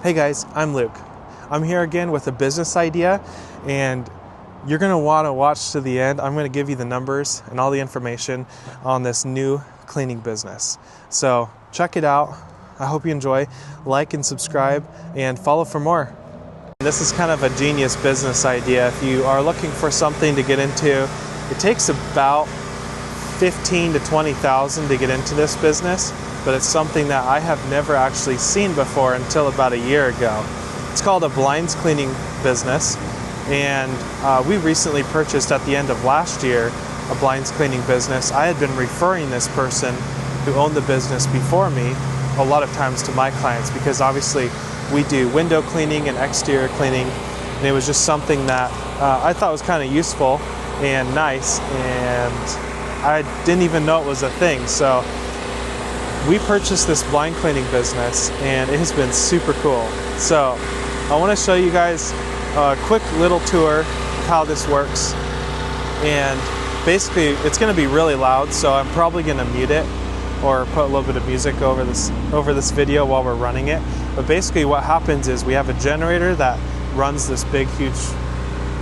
Hey guys, I'm Luke. I'm here again with a business idea, and you're going to want to watch to the end. I'm going to give you the numbers and all the information on this new cleaning business. So check it out. I hope you enjoy. Like and subscribe and follow for more. This is kind of a genius business idea. If you are looking for something to get into, it takes about 15 to 20,000 to get into this business, but it's something that I have never actually seen before until about a year ago. It's called a blinds cleaning business, and we recently purchased at the end of last year a blinds cleaning business. I had been referring this person who owned the business before me a lot of times to my clients, because obviously we do window cleaning and exterior cleaning, and it was just something that I thought was kind of useful and nice, and I didn't even know it was a thing. So we purchased this blind cleaning business, and it has been super cool. So I want to show you guys a quick little tour of how this works. And basically it's going to be really loud, so I'm probably going to mute it or put a little bit of music over this video while we're running it. But basically what happens is we have a generator that runs this big huge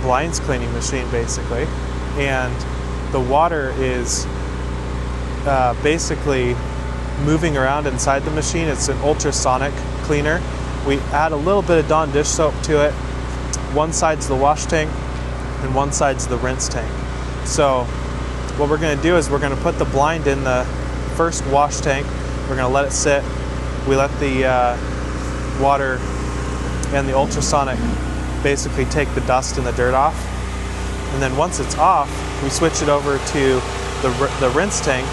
blinds cleaning machine basically, and the water is basically moving around inside the machine. It's an ultrasonic cleaner. We add a little bit of Dawn dish soap to it. One side's the wash tank and one side's the rinse tank. So what we're going to do is we're going to put the blind in the first wash tank. We're going to let it sit. We let the water and the ultrasonic basically take the dust and the dirt off. And then once it's off, we switch it over to the rinse tank,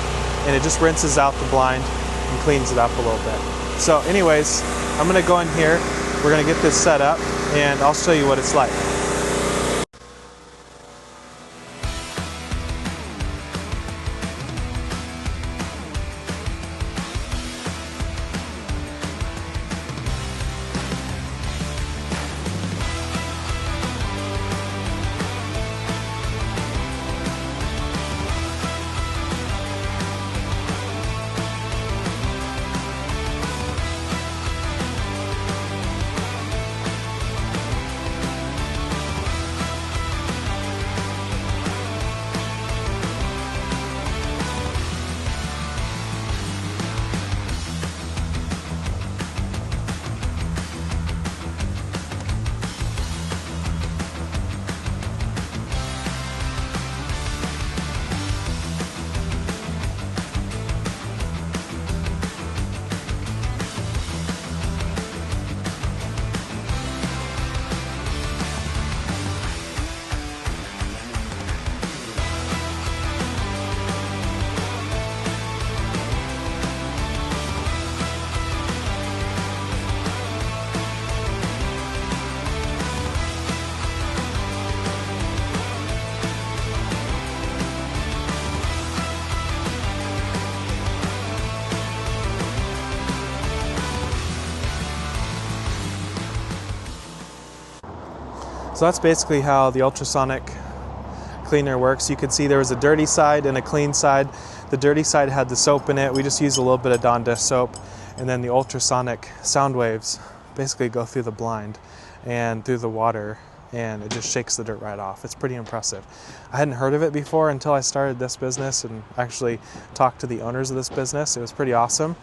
and it just rinses out the blind and cleans it up a little bit. So anyways, I'm going to go in here, we're going to get this set up, and I'll show you what it's like. So that's basically how the ultrasonic cleaner works. You can see there was a dirty side and a clean side. The dirty side had the soap in it. We just used a little bit of Dawn dish soap, and then the ultrasonic sound waves basically go through the blind and through the water, and it just shakes the dirt right off. It's pretty impressive. I hadn't heard of it before until I started this business and actually talked to the owners of this business. It was pretty awesome.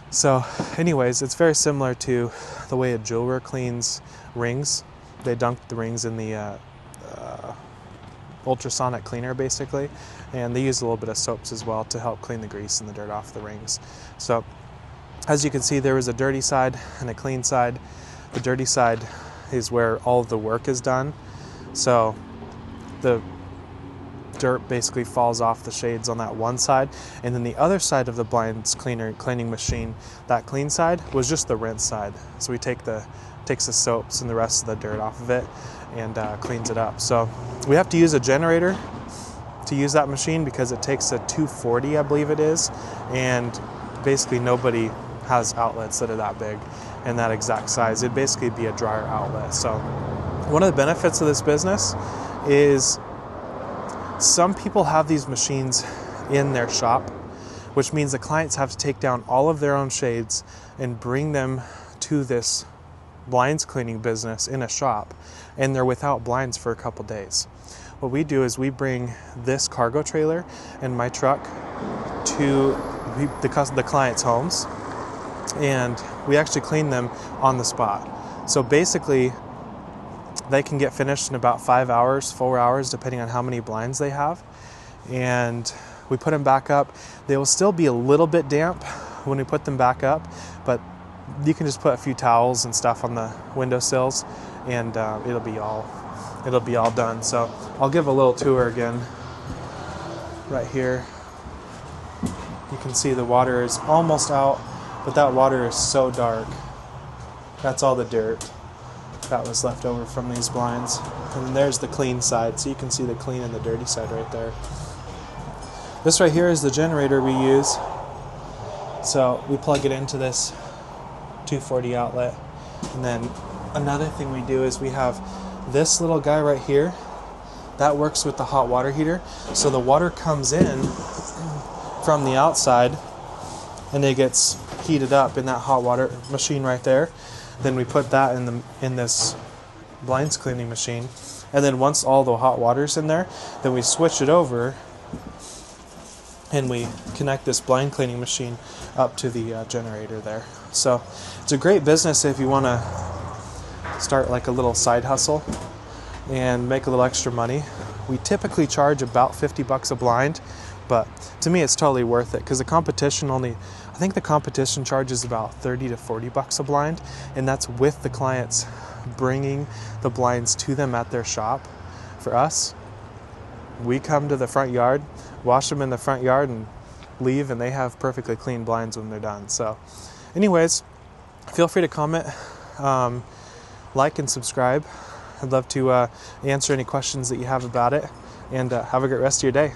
So anyways, it's very similar to the way a jeweler cleans rings. They dunk the rings in the ultrasonic cleaner basically, and they use a little bit of soaps as well to help clean the grease and the dirt off the rings. So as you can see, there is a dirty side and a clean side. The dirty side is where all of the work is done, so the dirt basically falls off the shades on that one side, and then the other side of the blinds cleaning machine, that clean side, was just the rinse side. So we takes the soaps and the rest of the dirt off of it and cleans it up. So we have to use a generator to use that machine because it takes a 240, I believe it is, and basically nobody has outlets that are that big and that exact size. It'd basically be a dryer outlet. So one of the benefits of this business is some people have these machines in their shop, which means the clients have to take down all of their own shades and bring them to this blinds cleaning business in a shop and they're without blinds for a couple days. What we do is we bring this cargo trailer and my truck to the client's homes, and we actually clean them on the spot. So basically, they can get finished in about 5 hours, 4 hours, depending on how many blinds they have. And we put them back up. They will still be a little bit damp when we put them back up, but you can just put a few towels and stuff on the windowsills, and it'll be all done. So I'll give a little tour again. Right here, you can see the water is almost out, but that water is so dark. That's all the dirt that was left over from these blinds. And then there's the clean side, so you can see the clean and the dirty side right there. This right here is the generator we use. So we plug it into this 240 outlet. And then another thing we do is we have this little guy right here. That works with the hot water heater. So the water comes in from the outside and it gets heated up in that hot water machine right there. Then we put that in this blinds cleaning machine. And then once all the hot water's in there, then we switch it over and we connect this blind cleaning machine up to the generator there. So it's a great business if you want to start like a little side hustle and make a little extra money. We typically charge about $50 a blind, but to me it's totally worth it because the competition I think the competition charges about $30 to $40 a blind, and that's with the clients bringing the blinds to them at their shop. For us, we come to the front yard, wash them in the front yard, and leave, and they have perfectly clean blinds when they're done. So anyways, feel free to comment, like, and subscribe. I'd love to answer any questions that you have about it, and have a great rest of your day.